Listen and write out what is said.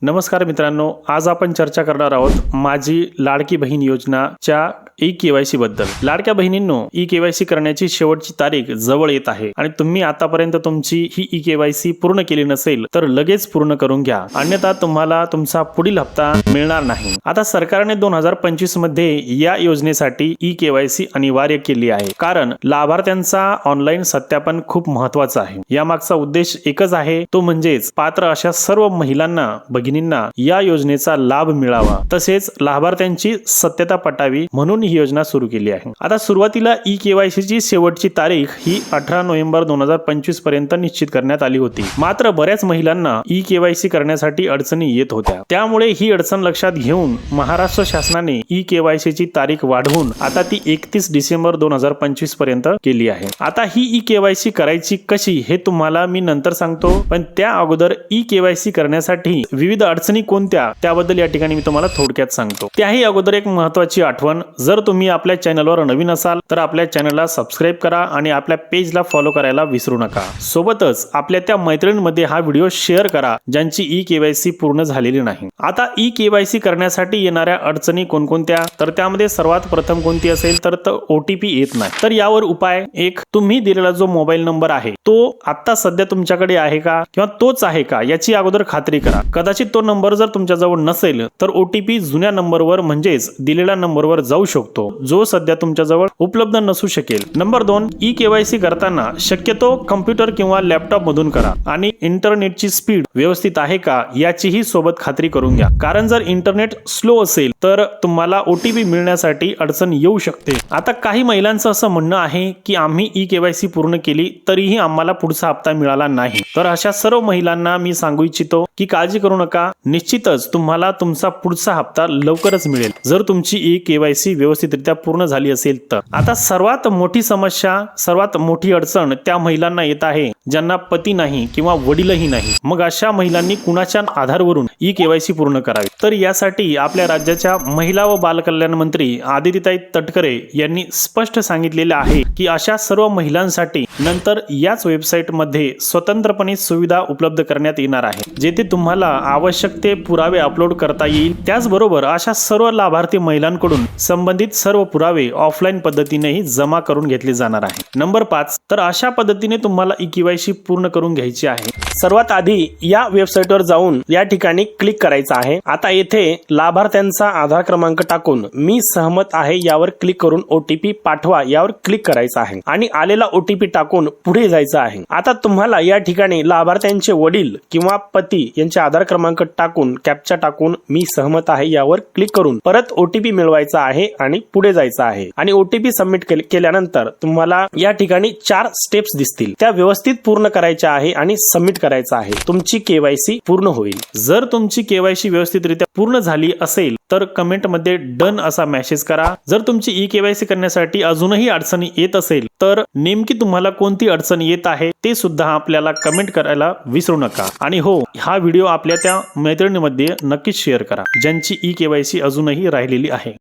नमस्कार मित्रांनो, आज आपण चर्चा करणार आहोत माझी लाडकी बहीण योजनाच्या ई-केवायसी बद्दल। लाडक्या बहिणींनो, ई-केवायसी करण्याची शेवटची तारीख जवळ येत आहे आणि तुम्ही आतापर्यंत तुमची ही ई-केवायसी पूर्ण केली नसेल तर लगेच पूर्ण करून घ्या, अन्यथा तुम्हाला तुमचा पुढील हप्ता मिळणार नाही। आता सरकारने 2025 मध्ये या योजनेसाठी ई-केवायसी अनिवार्य केली आहे, कारण लाभार्थ्यांचा ऑनलाईन सत्यापन खूप महत्त्वाचा आहे। यामागचा उद्देश एकच आहे, तो म्हणजेच पात्र अशा सर्व महिलांना भगिनींना या योजनेचा लाभ मिळावा, तसेच लाभार्थ्यांची सत्यता पटावी म्हणून ही योजना सुरू केली आहे। आता सुरुवातीला ई-केवायसी ची शेवटची तारीख ही 18 नोव्हेंबर 2025 पर्यंत निश्चित करण्यात आली होती। मात्र बऱ्याच महिलांना ई-केवायसी करण्यासाठी अडचणी येत होत्या, त्यामुळे ही अडचण लक्षात घेऊन महाराष्ट्र शासनाने ई-केवायसी ची तारीख वाढवून आता ती 31 डिसेंबर 2025 पर्यंत केली आहे। आता ही ई-केवायसी करायची कशी हे तुम्हाला मी नंतर सांगतो, पण त्या अगोदर ई-केवायसी करण्यासाठी विविध अडचणी कोणत्या त्याबद्दल या ठिकाणी मी तुम्हाला थोडक्यात सांगतो। त्याही अगोदर एक महत्त्वाची आठवण, जर तुम्ही आपल्या चॅनलवर नवीन असाल तर आपल्या चॅनलला सबस्क्राइब करा आणि आपल्या पेजला फॉलो करायला विसरू नका। सोबतच आपल्या त्या मैत्रिणींमध्ये हा व्हिडिओ शेअर करा ज्यांची ई-केवायसी पूर्ण झालेली नाही। आता ई-केवायसी करण्यासाठी येणाऱ्या अडचणी कोणकोणत्या, तर त्यामध्ये सर्वात प्रथम कोणती असेल तर OTP येत नाही। तर यावर उपाय एक, तुम्ही दिलेला जो मोबाईल नंबर आहे तो आता सध्या तुमच्याकडे आहे का किंवा तोच आहे का याची अगोदर खात्री करा। कदाचित तो नंबर जर तुमच्याजवळ नसेल तर OTP जुन्या नंबरवर म्हणजेच दिलेल्या नंबरवर जाऊ शकतो, जो सध्या तुमच्याजवळ उपलब्ध नसू शकेल। नंबर 2, ई-केवायसी करताना शक्यतो कम्प्युटर किंवा लॅपटॉप मधून करा आणि इंटरनेटची स्पीड व्यवस्थित आहे का याचीही सोबत खात्री करून घ्या, कारण जर इंटरनेट स्लो असेल तर तुम्हाला OTP मिळण्यासाठी अडचण येऊ शकते। आता काही महिलांचं असं म्हणणं आहे की आम्ही ई-केवायसी पूर्ण केली तरीही आम्हाला पुढचा हप्ता मिळाला नाही, तर अशा सर्व महिलांना मी सांगू इच्छितो की काळजी करू नका, निश्चितच तुम्हाला तुमचा पुढचा हप्ता लवकरच मिळेल जर तुमची ई-केवायसी व्यवस्थितरित्या पूर्ण झाली असेल तर। आता सर्वात मोठी समस्या, सर्वात मोठी अडचण त्या महिलांना येत आहे ज्यांना पती नाही किंवा वडीलही नाही। मग अशा महिलांनी कुणाच्या आधारावरून ई-केवायसी पूर्ण करावी, तर यासाठी आपल्या राज्याच्या महिला व बालकल्याण मंत्री आदितीताई तटकरे यांनी स्पष्ट सांगितलेले आहे की अशा सर्व महिलांसाठी नंतर याच वेबसाईट मध्ये स्वतंत्रपणे सुविधा उपलब्ध करण्यात येणार आहे, जेथे तुम्हाला आवश्यक ते पुरावे अपलोड करता येईल। त्याचबरोबर अशा सर्व लाभार्थी महिलांकडून संबंधित सर्व पुरावे ऑफलाईन पद्धतीनेही जमा करून घेतले जाणार आहे। नंबर 5, तर अशा पद्धतीने तुम्हाला ई-केवायसी पूर्ण करून घ्यायची आहे। सर्वात आधी या वेबसाईटवर जाऊन या ठिकाणी क्लिक करायचं आहे। आता येथे लाभार्थ्यांचा आधार क्रमांक टाकून मी सहमत आहे यावर क्लिक करून OTP पाठवा यावर क्लिक करायचं आहे आणि आलेला OTP टाकून पुढे जायचं आहे। आता तुम्हाला या ठिकाणी लाभार्थ्यांचे वडील किंवा पती यांचे आधार क्रमांक टाकून कॅप्चा टाकून मी सहमत आहे यावर क्लिक करून परत OTP मिळवायचा आहे आणि पुढे जायचं आहे आणि OTP सबमिट केल्यानंतर तुम्हाला या ठिकाणी 4 स्टेप्स दिसतील, त्या व्यवस्थित पूर्ण करायच्या आहे आणि सबमिट करायचं आहे। तुमची केवायसी पूर्ण होईल। जर तुमची केवायसी व्यवस्थितरित्या पूर्ण झाली असेल तर कमेंट मध्ये डन असा मेसेज करा। जर तुमची ई-केवायसी करण्यासाठी अजूनही अडचणी येत असेल तर नेमकी तुम्हाला कोणती अडचण येत आहे ते सुद्धा आपल्याला कमेंट करायला विसरू नका। आणि हो, हा व्हिडिओ आपल्या त्या मैत्रिणींमध्ये नक्कीच शेअर करा ज्यांची ई-केवायसी अजूनही राहिलेली आहे।